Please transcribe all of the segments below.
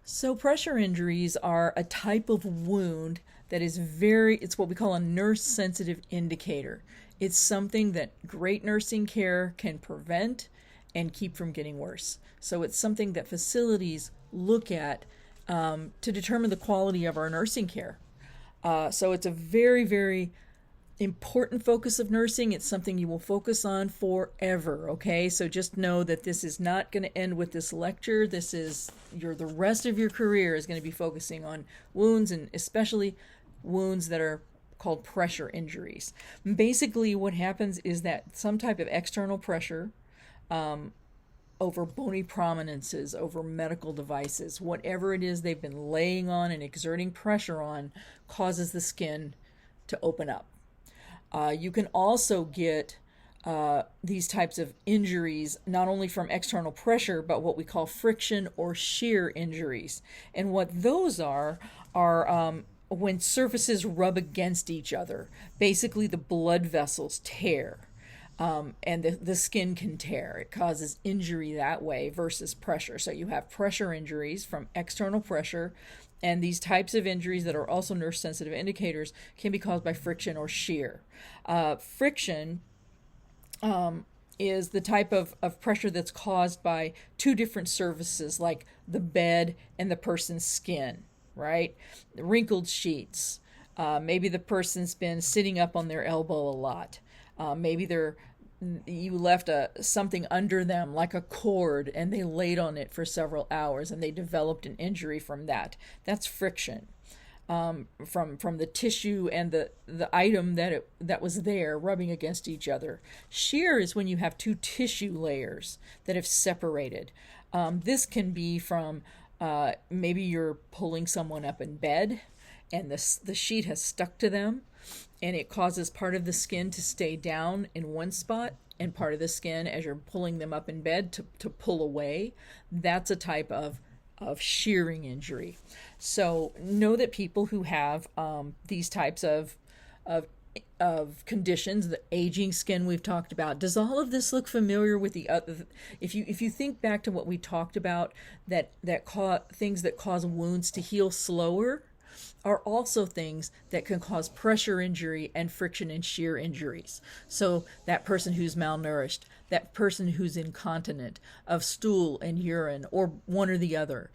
So pressure injuries are a type of wound that is it's what we call a nurse sensitive indicator. It's something that great nursing care can prevent and keep from getting worse. So it's something that facilities look at to determine the quality of our nursing care. So it's a very, very important focus of nursing. It's something you will focus on forever, okay? So just know that this is not going to end with this lecture. This is the rest of your career is going to be focusing on wounds, and especially wounds that are called pressure injuries. Basically what happens is that some type of external pressure over bony prominences, over medical devices, whatever it is they've been laying on and exerting pressure on, causes the skin to open up. You can also get these types of injuries not only from external pressure, but what we call friction or shear injuries. And what those are when surfaces rub against each other. Basically, the blood vessels tear. And the skin can tear. It causes injury that way versus pressure. So you have pressure injuries from external pressure, and these types of injuries that are also nurse sensitive indicators can be caused by friction or shear. Friction is the type of pressure that's caused by two different surfaces, like the bed and the person's skin, right? Wrinkled sheets. Maybe the person's been sitting up on their elbow a lot. Maybe you left something under them like a cord, and they laid on it for several hours and they developed an injury from that. That's friction. From the tissue and the item that was there rubbing against each other. Shear is when you have two tissue layers that have separated. This can be from maybe you're pulling someone up in bed and the sheet has stuck to them, and it causes part of the skin to stay down in one spot and part of the skin as you're pulling them up in bed to pull away. That's a type of shearing injury. So know that people who have these types of conditions, the aging skin we've talked about, does all of this look familiar with the other? If you think back to what we talked about, things that cause wounds to heal slower are also things that can cause pressure injury and friction and shear injuries. So that person who's malnourished, that person who's incontinent of stool and urine, or one or the other.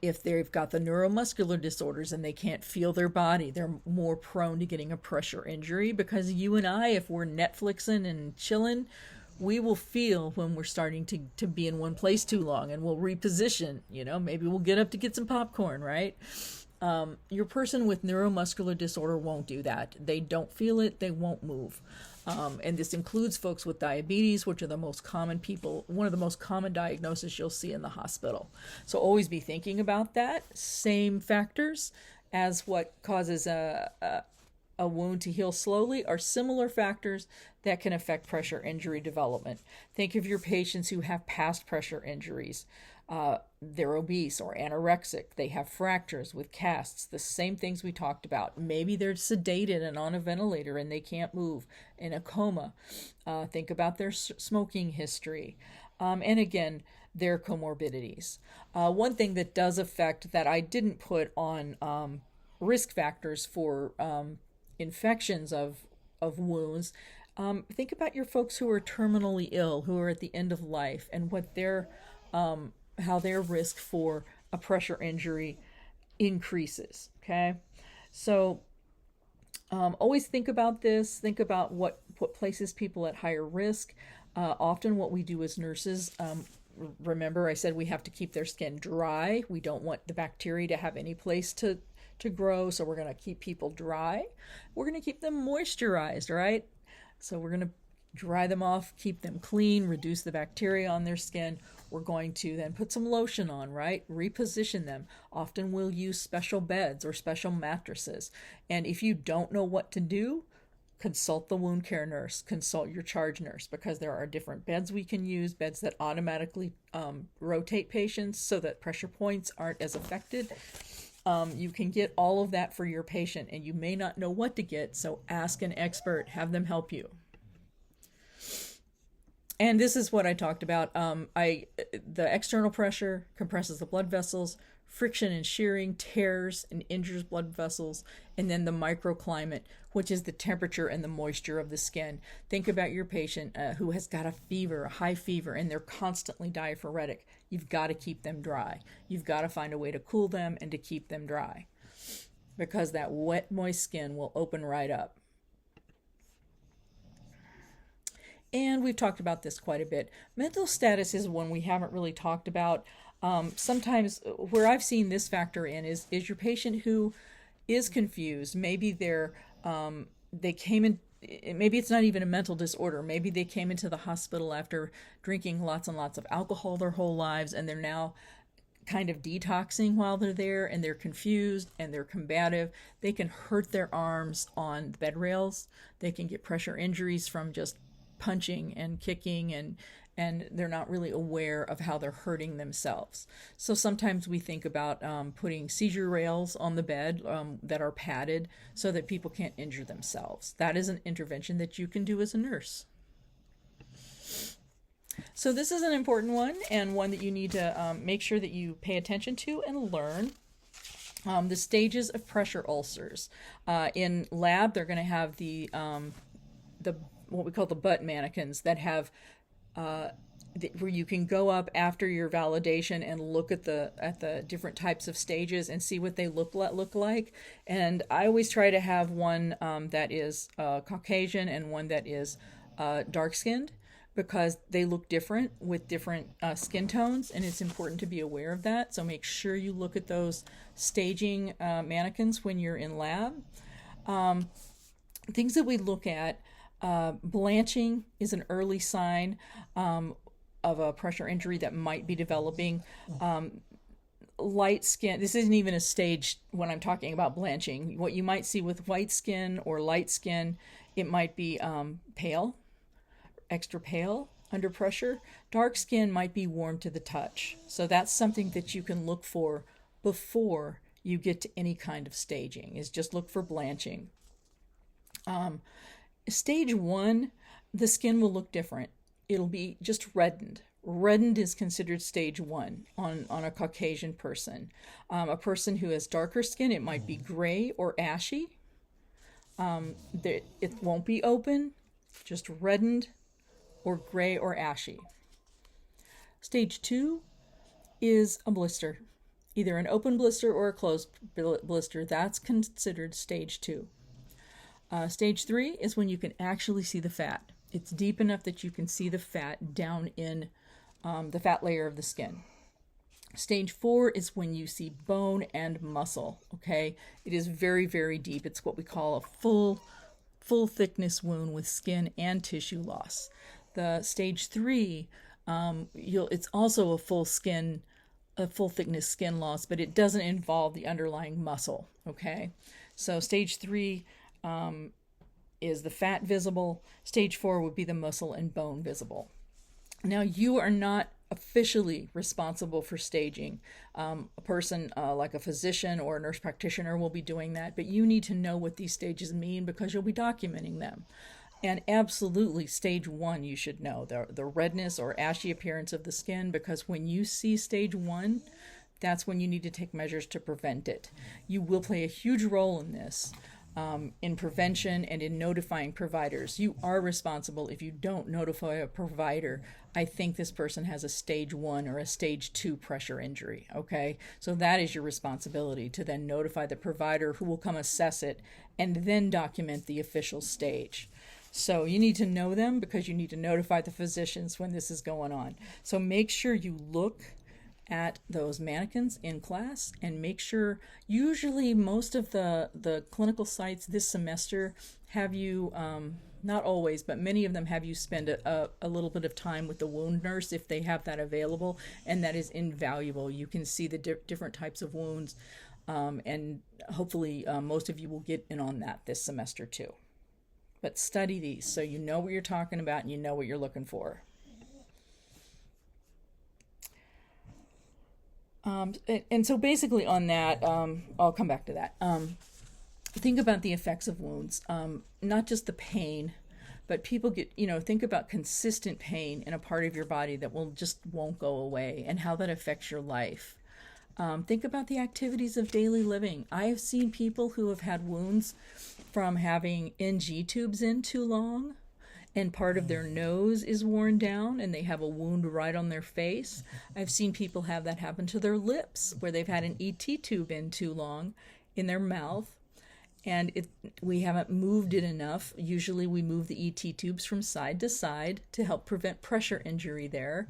If they've got the neuromuscular disorders and they can't feel their body, they're more prone to getting a pressure injury, because you and I, if we're Netflixing and chilling, we will feel when we're starting to be in one place too long, and we'll reposition. Maybe we'll get up to get some popcorn, right? Your person with neuromuscular disorder won't do that. They don't feel it, they won't move. And this includes folks with diabetes, which are one of the most common diagnoses you'll see in the hospital. So always be thinking about that. Same factors as what causes a wound to heal slowly are similar factors that can affect pressure injury development. Think of your patients who have past pressure injuries. They're obese or anorexic. They have fractures with casts, the same things we talked about. Maybe they're sedated and on a ventilator and they can't move, in a coma. Think about their smoking history. And again, their comorbidities. One thing that does affect, that I didn't put on risk factors for infections of wounds, think about your folks who are terminally ill, who are at the end of life, and what how their risk for a pressure injury increases. Okay, so always think about this. Think about what places people at higher risk. Often what we do as nurses, remember I said we have to keep their skin dry. We don't want the bacteria to have any place to grow, so we're going to keep people dry. We're going to keep them moisturized, right? So we're going to dry them off, keep them clean, reduce the bacteria on their skin. We're going to then put some lotion on, right? Reposition them. Often we'll use special beds or special mattresses. And if you don't know what to do, consult the wound care nurse, consult your charge nurse, because there are different beds we can use, beds that automatically rotate patients so that pressure points aren't as affected. You can get all of that for your patient, and you may not know what to get, so ask an expert, have them help you. And this is what I talked about. The external pressure compresses the blood vessels, friction and shearing tears and injures blood vessels, and then the microclimate, which is the temperature and the moisture of the skin. Think about your patient who has got a fever, a high fever, and they're constantly diaphoretic. You've got to keep them dry. You've got to find a way to cool them and to keep them dry, because that wet, moist skin will open right up. And we've talked about this quite a bit. Mental status is one we haven't really talked about. Sometimes where I've seen this factor in is your patient who is confused. Maybe they came in. Maybe it's not even a mental disorder. Maybe they came into the hospital after drinking lots and lots of alcohol their whole lives, and they're now kind of detoxing while they're there, and they're confused and they're combative. They can hurt their arms on the bed rails. They can get pressure injuries from just punching and kicking, and they're not really aware of how they're hurting themselves. So sometimes we think about putting seizure rails on the bed that are padded so that people can't injure themselves. That is an intervention that you can do as a nurse. So this is an important one, and one that you need to make sure that you pay attention to and learn. The stages of pressure ulcers. In lab, they're going to have the what we call the butt mannequins that have where you can go up after your validation and look at the different types of stages and see what they look like. And I always try to have one that is Caucasian and one that is dark skinned, because they look different with different skin tones, and it's important to be aware of that. So make sure you look at those staging mannequins when you're in lab. Things that we look at. Blanching is an early sign of a pressure injury that might be developing. Light skin, this isn't even a stage when I'm talking about blanching. What you might see with white skin or light skin, it might be pale, extra pale under pressure. Dark skin might be warm to the touch. So that's something that you can look for before you get to any kind of staging, is just look for blanching. Stage 1, the skin will look different. It'll be just reddened. Reddened is considered stage 1 on a Caucasian person. A person who has darker skin, it might be gray or ashy. It won't be open, just reddened or gray or ashy. Stage 2 is a blister, either an open blister or a closed blister. That's considered stage 2. Stage 3 is when you can actually see the fat. It's deep enough that you can see the fat down in the fat layer of the skin. Stage 4 is when you see bone and muscle, okay? It is very, very deep. It's what we call a full thickness wound with skin and tissue loss. The stage 3, it's also a full thickness skin loss, but it doesn't involve the underlying muscle, okay? So stage 3 is the fat visible. Stage 4 would be the muscle and bone visible. Now, you are not officially responsible for staging. A person like a physician or a nurse practitioner will be doing that, but you need to know what these stages mean because you'll be documenting them. And absolutely, stage 1, you should know the redness or ashy appearance of the skin, because when you see stage 1, that's when you need to take measures to prevent it. You will play a huge role in this. In prevention and in notifying providers. You are responsible if you don't notify a provider. I think this person has a stage 1 or a stage 2 pressure injury, okay? So that is your responsibility, to then notify the provider, who will come assess it and then document the official stage. So you need to know them because you need to notify the physicians when this is going on. So make sure you look at those mannequins in class, and make sure, usually most of the clinical sites this semester have you, not always, but many of them have you spend a little bit of time with the wound nurse if they have that available, and that is invaluable. You can see the different types of wounds, and hopefully most of you will get in on that this semester too. But study these so you know what you're talking about and you know what you're looking for. And so basically on that, I'll come back to that. Think about the effects of wounds, not just the pain, But people get, think about consistent pain in a part of your body that won't go away, and how that affects your life. Think about the activities of daily living. I have seen people who have had wounds from having NG tubes in too long, and part of their nose is worn down and they have a wound right on their face. I've seen people have that happen to their lips, where they've had an ET tube in too long in their mouth, and we haven't moved it enough. Usually we move the ET tubes from side to side to help prevent pressure injury there.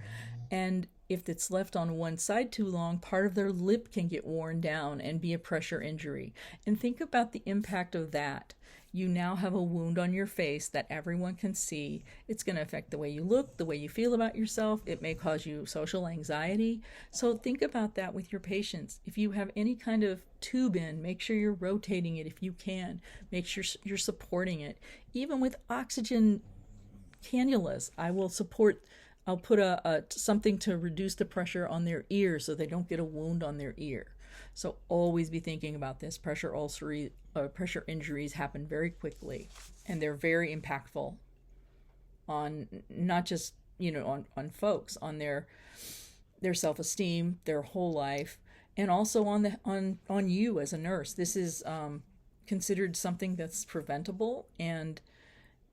And if it's left on one side too long, part of their lip can get worn down and be a pressure injury. And think about the impact of that. You now have a wound on your face that everyone can see. It's going to affect the way you look, the way you feel about yourself. It may cause you social anxiety. So think about that with your patients. If you have any kind of tube in, make sure you're rotating it if you can. Make sure you're supporting it. Even with oxygen cannulas, I'll put something to reduce the pressure on their ear so they don't get a wound on their ear. So always be thinking about this. Pressure injuries happen very quickly, and they're very impactful on not just on folks, on their self-esteem, their whole life, and also on you as a nurse. This is considered something that's preventable, and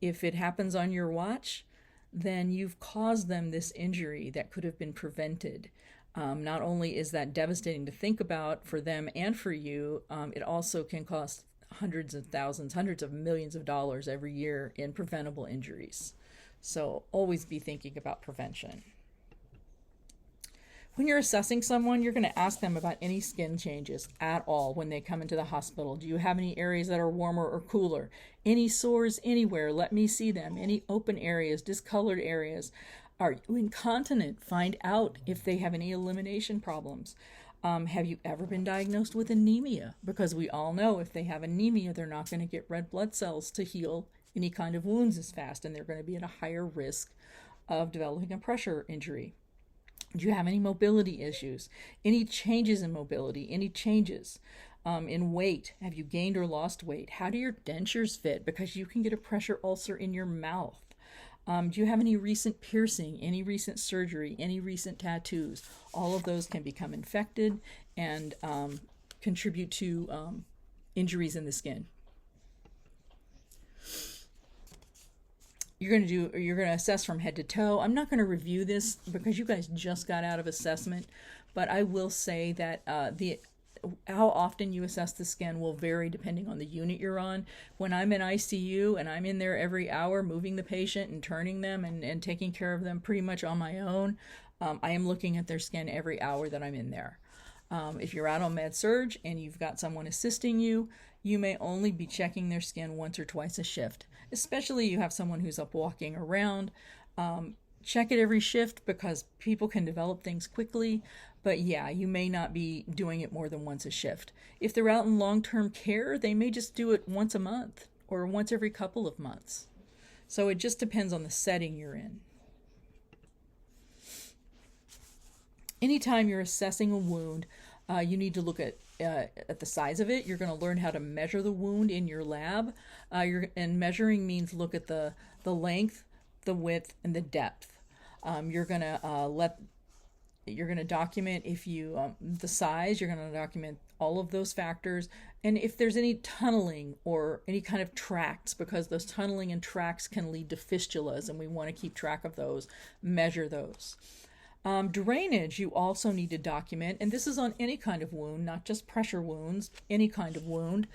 if it happens on your watch, then you've caused them this injury that could have been prevented. Not only is that devastating to think about for them and for you, it also can cost hundreds of thousands, hundreds of millions of dollars every year in preventable injuries. So always be thinking about prevention. When you're assessing someone, you're going to ask them about any skin changes at all when they come into the hospital. Do you have any areas that are warmer or cooler? Any sores anywhere? Let me see them. Any open areas, discolored areas? Are you incontinent? Find out if they have any elimination problems. Have you ever been diagnosed with anemia? Because we all know if they have anemia, they're not going to get red blood cells to heal any kind of wounds as fast, and they're going to be at a higher risk of developing a pressure injury. Do you have any mobility issues? Any changes in mobility? Any changes in weight? Have you gained or lost weight? How do your dentures fit? Because you can get a pressure ulcer in your mouth. Do you have any recent piercing, any recent surgery, any recent tattoos? All of those can become infected and contribute to injuries in the skin. You're going to assess from head to toe. I'm not going to review this because you guys just got out of assessment, but I will say that how often you assess the skin will vary depending on the unit you're on. When I'm in ICU and I'm in there every hour moving the patient and turning them and taking care of them pretty much on my own, I am looking at their skin every hour that I'm in there. If you're out on med-surg and you've got someone assisting you, you may only be checking their skin once or twice a shift, especially you have someone who's up walking around. Check it every shift because people can develop things quickly, but yeah, you may not be doing it more than once a shift. If they're out in long-term care, they may just do it once a month or once every couple of months. So it just depends on the setting you're in. Anytime you're assessing a wound, you need to look at the size of it. You're going to learn how to measure the wound in your lab. And measuring means look at the length, the width, and the depth. You're going to document the size. You're going to document all of those factors, and if there's any tunneling or any kind of tracts, because those tunneling and tracts can lead to fistulas, and we want to keep track of those. Measure those. Drainage you also need to document, and this is on any kind of wound, not just pressure wounds, any kind of wound.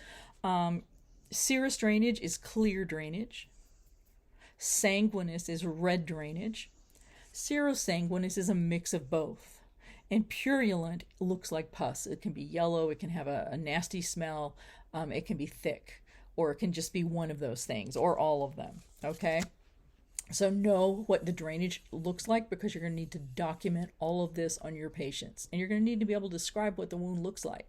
Serous drainage is clear drainage. Sanguinous is red drainage. Serosanguinous is a mix of both. And purulent looks like pus. It can be yellow, it can have a nasty smell, it can be thick, or it can just be one of those things, or all of them, okay? So know what the drainage looks like because you're going to need to document all of this on your patients. And you're going to need to be able to describe what the wound looks like.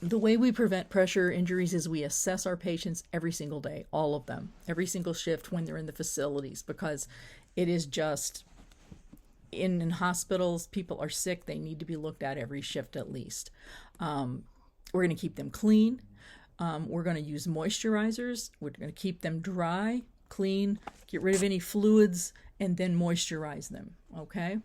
The way we prevent pressure injuries is we assess our patients every single day, all of them, every single shift when they're in the facilities, because it is just, in hospitals, people are sick. They need to be looked at every shift at least. We're going to keep them clean. We're going to use moisturizers. We're going to keep them dry, clean, get rid of any fluids, and then moisturize them, okay?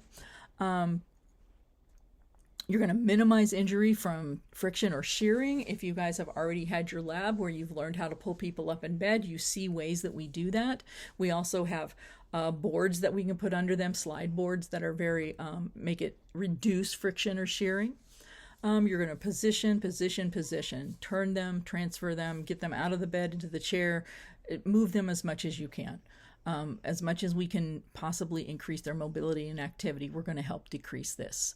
You're going to minimize injury from friction or shearing. If you guys have already had your lab where you've learned how to pull people up in bed, you see ways that we do that. We also have boards that we can put under them, slide boards that are very, make it reduce friction or shearing. You're going to position, turn them, transfer them, get them out of the bed into the chair, move them as much as you can. As much as we can possibly increase their mobility and activity, we're going to help decrease this.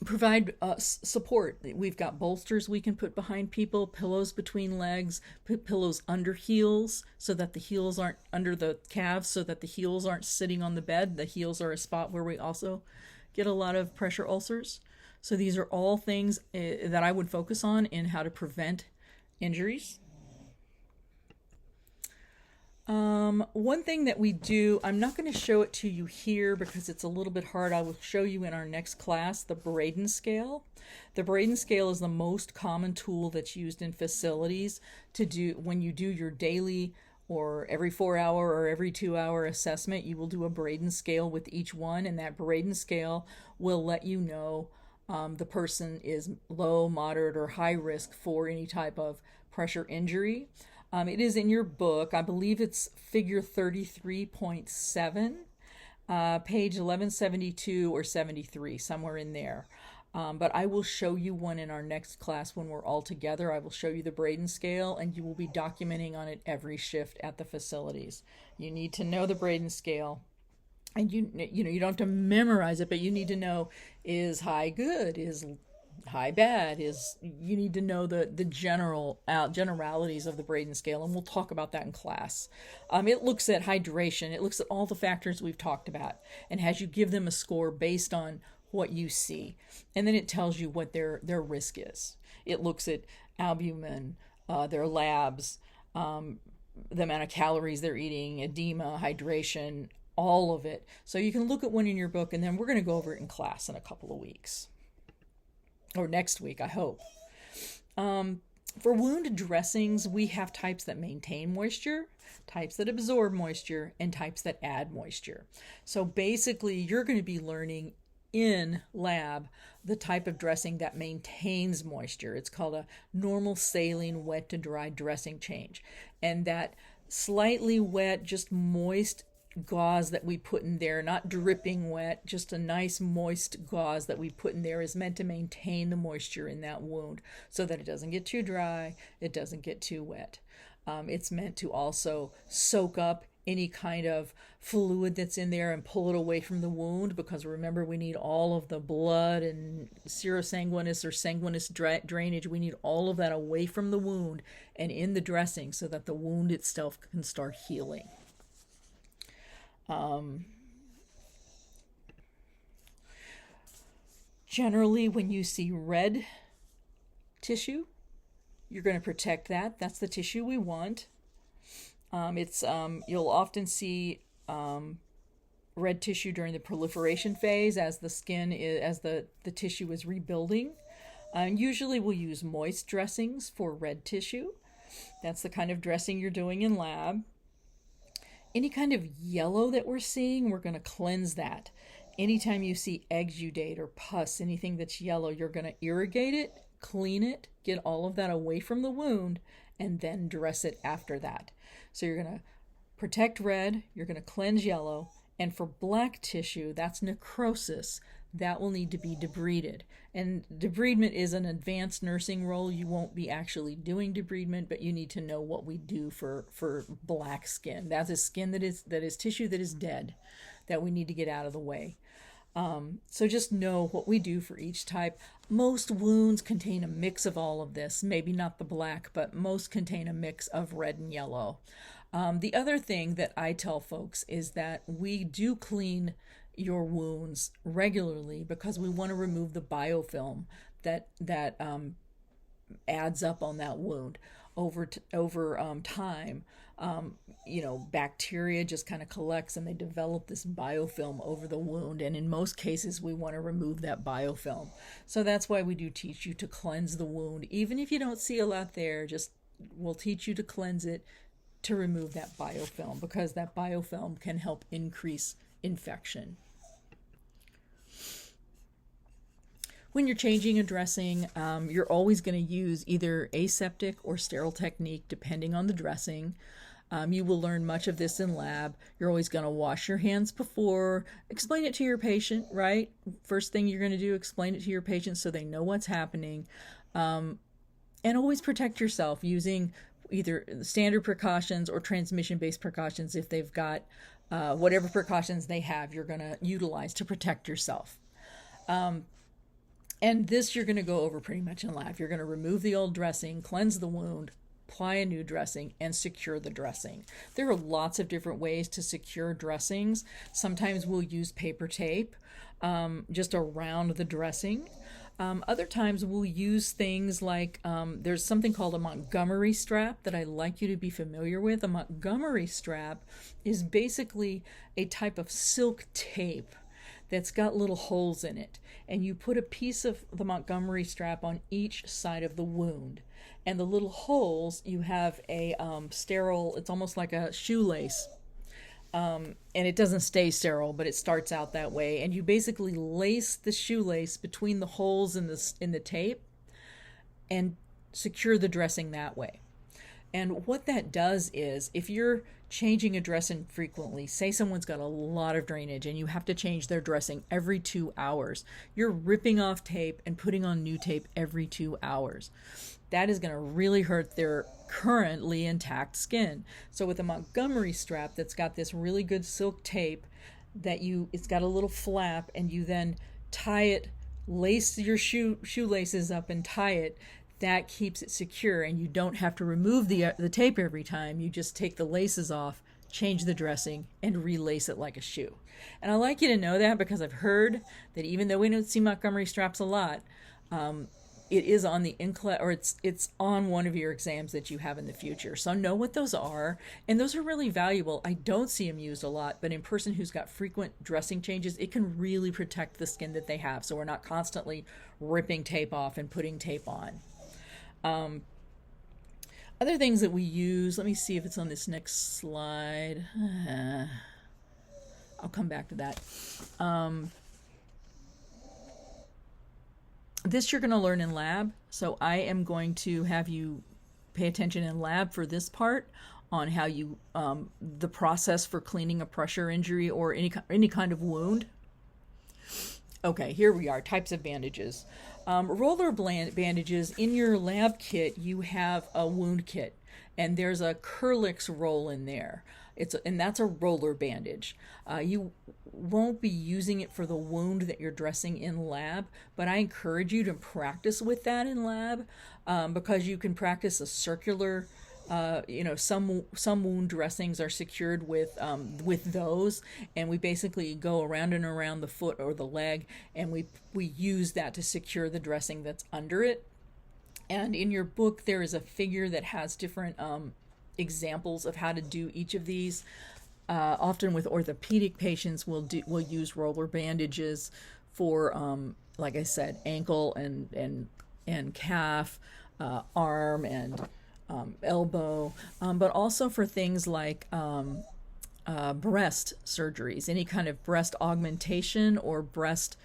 Provide support. We've got bolsters we can put behind people, pillows between legs, put pillows under heels so that the heels aren't under the calves, so that the heels aren't sitting on the bed. The heels are a spot where we also get a lot of pressure ulcers. So these are all things that I would focus on in how to prevent injuries. One thing that we do, I'm not going to show it to you here because it's a little bit hard. I will show you in our next class, the Braden scale. The Braden scale is the most common tool that's used in facilities to do when you do your daily or every 4 hour or every 2 hour assessment. You will do a Braden scale with each one, and that Braden scale will let you know the person is low, moderate, or high risk for any type of pressure injury. It is in your book. I believe it's figure 33.7, page 1172 or 73, somewhere in there. But I will show you one in our next class when we're all together. I will show you the Braden scale, and you will be documenting on it every shift at the facilities. You need to know the Braden scale. And you don't have to memorize it, but you need to know, is high good, is high bad, is you need to know the generalities of the Braden scale, and we'll talk about that in class. It looks at hydration, it looks at all the factors we've talked about, and has you give them a score based on what you see, and then it tells you what their risk is. It looks at albumin, their labs, the amount of calories they're eating, edema, hydration, all of it. So you can look at one in your book, and then we're going to go over it in class in a couple of weeks. Or next week, I hope. For wound dressings, we have types that maintain moisture, types that absorb moisture, and types that add moisture. So basically, you're going to be learning in lab the type of dressing that maintains moisture. It's called a normal saline wet to dry dressing change. And that slightly wet, just moist gauze that we put in there, not dripping wet, just a nice moist gauze that we put in there, is meant to maintain the moisture in that wound so that it doesn't get too dry, it doesn't get too wet. It's meant to also soak up any kind of fluid that's in there and pull it away from the wound, because remember, we need all of the blood and serosanguinous or sanguinous drainage. We need all of that away from the wound and in the dressing so that the wound itself can start healing. Generally, when you see red tissue, you're going to protect that. That's the tissue we want. You'll often see red tissue during the proliferation phase as the tissue is rebuilding. Usually we'll use moist dressings for red tissue. That's the kind of dressing you're doing in lab. Any kind of yellow that we're seeing, we're going to cleanse that. Anytime you see exudate or pus, anything that's yellow, you're going to irrigate it, clean it, get all of that away from the wound, and then dress it after that. So you're going to protect red, you're going to cleanse yellow, and for black tissue, that's necrosis. That will need to be debrided. And debridement is an advanced nursing role. You won't be actually doing debridement, but you need to know what we do for black skin. That's a skin that is tissue that is dead, that we need to get out of the way. So just know what we do for each type. Most wounds contain a mix of all of this. Maybe not the black, but most contain a mix of red and yellow. The other thing that I tell folks is that we do clean your wounds regularly because we want to remove the biofilm that adds up on that wound. over time, bacteria just kind of collects and they develop this biofilm over the wound. And in most cases, we want to remove that biofilm. So that's why we do teach you to cleanse the wound. Even if you don't see a lot there, we'll teach you to cleanse it to remove that biofilm, because that biofilm can help increase infection. When you're changing a dressing, you're always going to use either aseptic or sterile technique depending on the dressing. You will learn much of this in lab. You're always going to wash your hands before. Explain it to your patient, right? First thing you're going to do, explain it to your patient so they know what's happening. And always protect yourself using either standard precautions or transmission-based precautions. If they've got whatever precautions they have, you're going to utilize to protect yourself. And this you're going to go over pretty much in lab. You're going to remove the old dressing, cleanse the wound, apply a new dressing, and secure the dressing. There are lots of different ways to secure dressings. Sometimes we'll use paper tape just around the dressing. Other times we'll use things like there's something called a Montgomery strap that I'd like you to be familiar with. A Montgomery strap is basically a type of silk tape that's got little holes in it, and you put a piece of the Montgomery strap on each side of the wound, and the little holes, you have a sterile, it's almost like a shoelace, and it doesn't stay sterile, but it starts out that way, and you basically lace the shoelace between the holes in the tape and secure the dressing that way. And what that does is, if you're changing a dressing frequently, say someone's got a lot of drainage and you have to change their dressing every 2 hours, you're ripping off tape and putting on new tape every 2 hours. That is going to really hurt their currently intact skin. So with a Montgomery strap that's got this really good silk tape it's got a little flap, and you then tie it, lace your shoelaces up and tie it, that keeps it secure, and you don't have to remove the tape every time. You just take the laces off, change the dressing, and relace it like a shoe. And I like you to know that, because I've heard that even though we don't see Montgomery straps a lot, it is on the NCLEX, or it's on one of your exams that you have in the future. So know what those are, and those are really valuable. I don't see them used a lot, but in a person who's got frequent dressing changes, it can really protect the skin that they have, so we're not constantly ripping tape off and putting tape on. Other things that we use, let me see if it's on this next slide. I'll come back to that. This you're going to learn in lab, so I am going to have you pay attention in lab for this part on how you, the process for cleaning a pressure injury or any kind of wound. Okay, here we are, types of bandages. Roller bandages, in your lab kit, you have a wound kit, and there's a Kerlix roll in there. And that's a roller bandage. You won't be using it for the wound that you're dressing in lab, but I encourage you to practice with that in lab, because you can practice a circular. Some wound dressings are secured with those, and we basically go around and around the foot or the leg, and we use that to secure the dressing that's under it. And in your book, there is a figure that has different examples of how to do each of these. Often with orthopedic patients, we'll use roller bandages for, like I said, ankle and calf, arm and elbow, but also for things like breast surgeries, any kind of breast augmentation or breast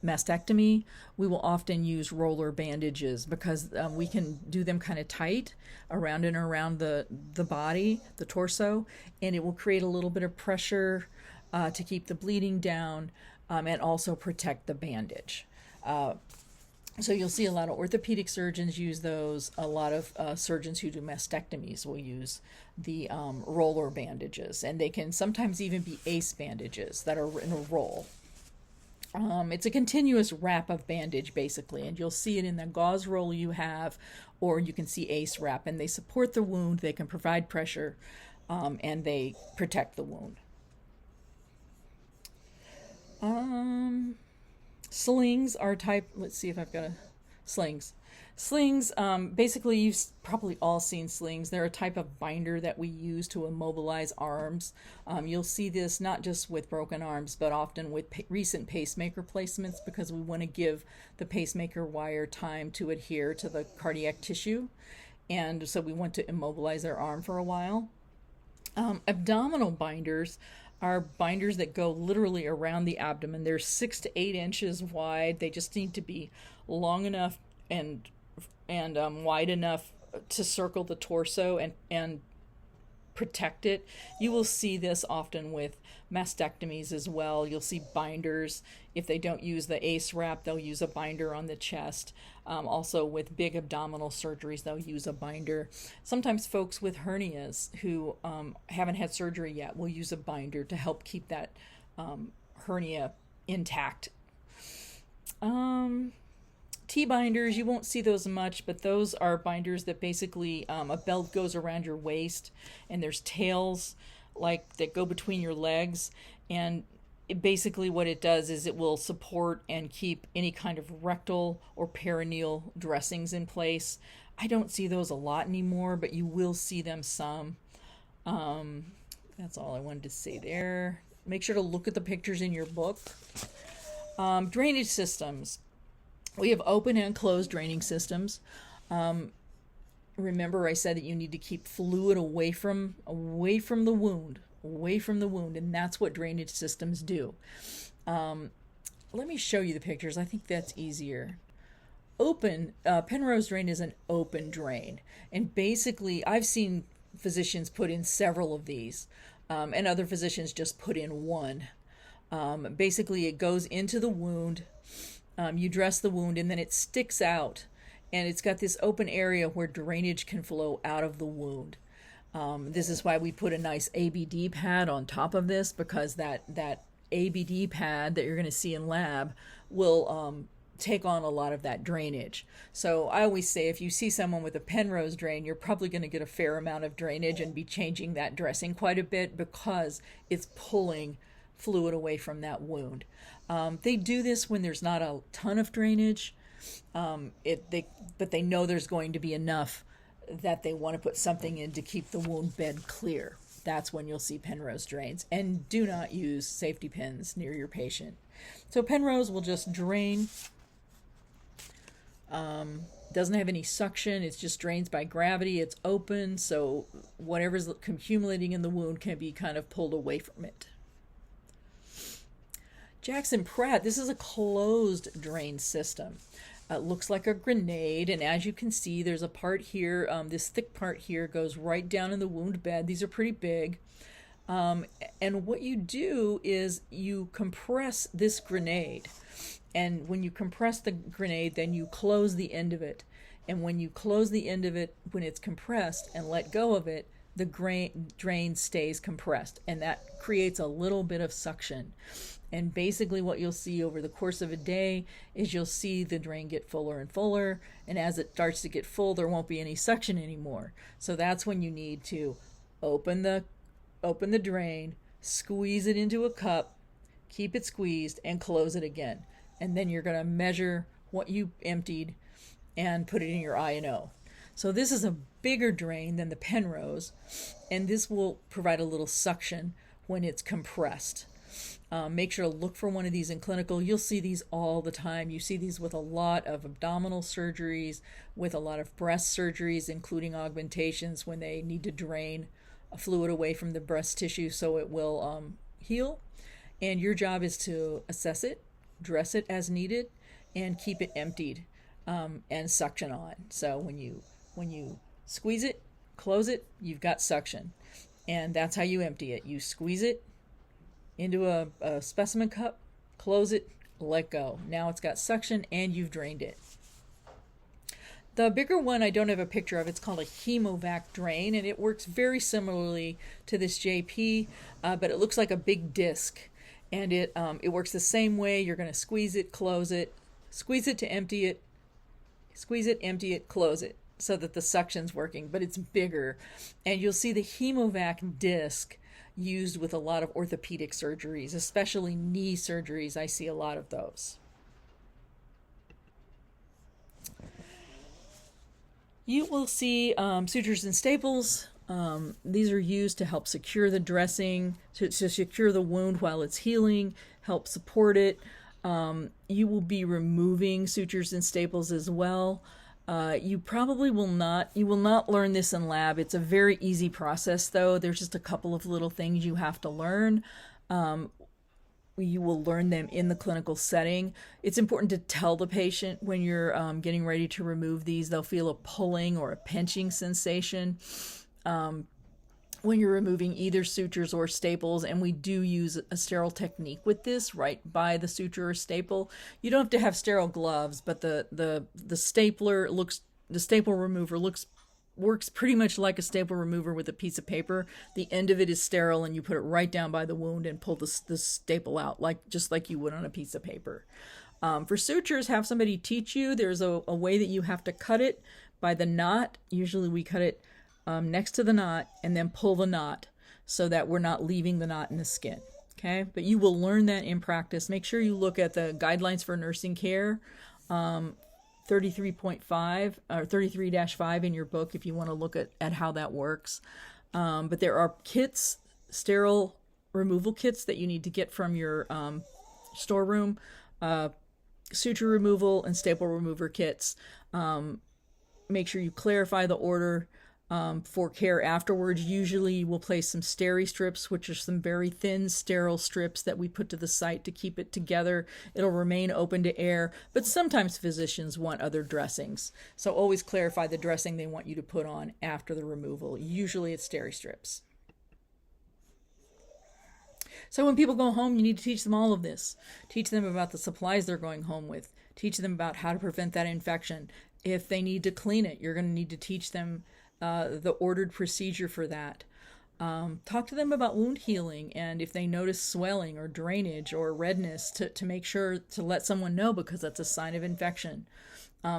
mastectomy. We will often use roller bandages, because we can do them kind of tight around and around the body, the torso, and it will create a little bit of pressure to keep the bleeding down, and also protect the bandage. So you'll see a lot of orthopedic surgeons use those. A lot of surgeons who do mastectomies will use the roller bandages, and they can sometimes even be ACE bandages that are in a roll. It's a continuous wrap of bandage, basically, and you'll see it in the gauze roll you have, or you can see ACE wrap, and they support the wound, they can provide pressure, and they protect the wound. Slings are type, let's see if I've got a Slings. Slings, basically, you've probably all seen slings. They're a type of binder that we use to immobilize arms. You'll see this not just with broken arms, but often with recent pacemaker placements because we want to give the pacemaker wire time to adhere to the cardiac tissue. And so we want to immobilize their arm for a while. Abdominal binders are binders that go literally around the abdomen. They're 6 to 8 inches wide. They just need to be long enough and wide enough to circle the torso and protect it. You will see this often with mastectomies as well. You'll see binders. If they don't use the ACE wrap, they'll use a binder on the chest. Also with big abdominal surgeries, they'll use a binder. Sometimes folks with hernias who haven't had surgery yet will use a binder to help keep that hernia intact. T-binders, you won't see those much, but those are binders that basically a belt goes around your waist and there's tails like that go between your legs, and basically what it does is it will support and keep any kind of rectal or perineal dressings in place. I don't see those a lot anymore, but you will see them some. That's all I wanted to say there. Make sure to look at the pictures in your book. Drainage systems. We have open and closed draining systems. Remember, I said that you need to keep fluid away from the wound, and that's what drainage systems do. Let me show you the pictures. I think that's easier. Open, Penrose drain is an open drain, and basically, I've seen physicians put in several of these, and other physicians just put in one. Basically, it goes into the wound. You dress the wound and then it sticks out, and it's got this open area where drainage can flow out of the wound. This is why we put a nice ABD pad on top of this, because that ABD pad that you're going to see in lab will take on a lot of that drainage. So I always say if you see someone with a Penrose drain, you're probably going to get a fair amount of drainage and be changing that dressing quite a bit because it's pulling fluid away from that wound. They do this when there's not a ton of drainage, but they know there's going to be enough that they want to put something in to keep the wound bed clear. That's when you'll see Penrose drains. And do not use safety pins near your patient. So Penrose will just drain. Doesn't have any suction. It just drains by gravity. It's open, so whatever's accumulating in the wound can be kind of pulled away from it. Jackson Pratt, this is a closed drain system. It looks like a grenade, and as you can see, there's a part here, this thick part here goes right down in the wound bed. These are pretty big. And what you do is you compress this grenade. And when you compress the grenade, then you close the end of it. And when you close the end of it, when it's compressed and let go of it, the drain stays compressed. And that creates a little bit of suction. And basically what you'll see over the course of a day is you'll see the drain get fuller and fuller. And as it starts to get full, there won't be any suction anymore. So that's when you need to open the drain, squeeze it into a cup, keep it squeezed, and close it again. And then you're going to measure what you emptied and put it in your I&O. So this is a bigger drain than the Penrose, and this will provide a little suction when it's compressed. Make sure to look for one of these in clinical. You'll see these all the time. You see these with a lot of abdominal surgeries, with a lot of breast surgeries, including augmentations when they need to drain a fluid away from the breast tissue so it will heal. And your job is to assess it, dress it as needed, and keep it emptied and suction on. So when you squeeze it, close it, you've got suction. And that's how you empty it. You squeeze it into a specimen cup, close it, let go. Now it's got suction and you've drained it. The bigger one I don't have a picture of. It's called a Hemovac drain, and it works very similarly to this JP, but it looks like a big disc. And it works the same way. You're going to squeeze it, close it, squeeze it to empty it, squeeze it, empty it, close it, so that the suction's working, but it's bigger. And you'll see the Hemovac disc used with a lot of orthopedic surgeries, especially knee surgeries. I see a lot of those. You will see sutures and staples. These are used to help secure the dressing, to secure the wound while it's healing, help support it. You will be removing sutures and staples as well. You probably will not. You will not learn this in lab. It's a very easy process, though. There's just a couple of little things you have to learn. You will learn them in the clinical setting. It's important to tell the patient when you're getting ready to remove these. They'll feel a pulling or a pinching sensation when you're removing either sutures or staples, and we do use a sterile technique with this right by the suture or staple. You don't have to have sterile gloves, but the staple remover works pretty much like a staple remover with a piece of paper. The end of it is sterile, and you put it right down by the wound and pull the staple out just like you would on a piece of paper. For sutures, have somebody teach you. There's a way that you have to cut it by the knot. Usually we cut it next to the knot and then pull the knot so that we're not leaving the knot in the skin. Okay, but you will learn that in practice. Make sure you look at the guidelines for nursing care, 33.5 or 33-5 in your book if you want to look at how that works. But there are kits, sterile removal kits that you need to get from your storeroom, suture removal and staple remover kits. Make sure you clarify the order. For care afterwards, usually we'll place some steri strips, which are some very thin sterile strips that we put to the site to keep it together. It'll remain open to air, but sometimes physicians want other dressings. So always clarify the dressing they want you to put on after the removal. Usually it's steri strips. So when people go home, you need to teach them all of this. Teach them about the supplies they're going home with. Teach them about how to prevent that infection. If they need to clean it, you're going to need to teach them the ordered procedure for that. Talk to them about wound healing, and if they notice swelling or drainage or redness, to make sure to let someone know, because that's a sign of infection.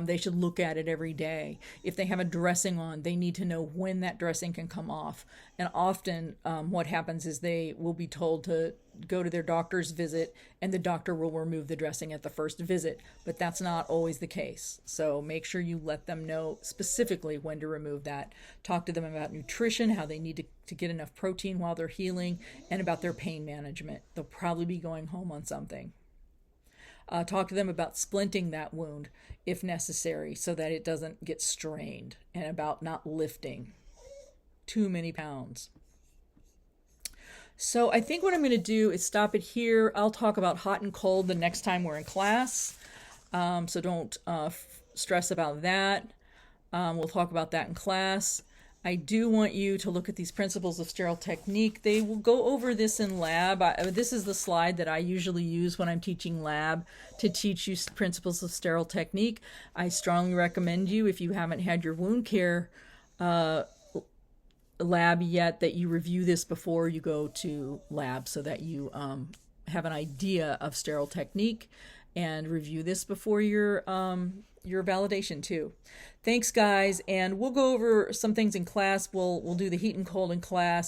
They should look at it every day. If they have a dressing on, they need to know when that dressing can come off. And often what happens is they will be told to go to their doctor's visit, and the doctor will remove the dressing at the first visit. But that's not always the case. So make sure you let them know specifically when to remove that. Talk to them about nutrition, how they need to get enough protein while they're healing, and about their pain management. They'll probably be going home on something. Talk to them about splinting that wound if necessary so that it doesn't get strained, and about not lifting too many pounds. So I think what I'm going to do is stop it here. I'll talk about hot and cold the next time we're in class. So don't stress about that. We'll talk about that in class. I do want you to look at these principles of sterile technique. They will go over this in lab. This is the slide that I usually use when I'm teaching lab to teach you principles of sterile technique. I strongly recommend you, if you haven't had your wound care lab yet, that you review this before you go to lab so that you have an idea of sterile technique, and review this before your validation too. Thanks, guys, and we'll go over some things in class. We'll do the heat and cold in class.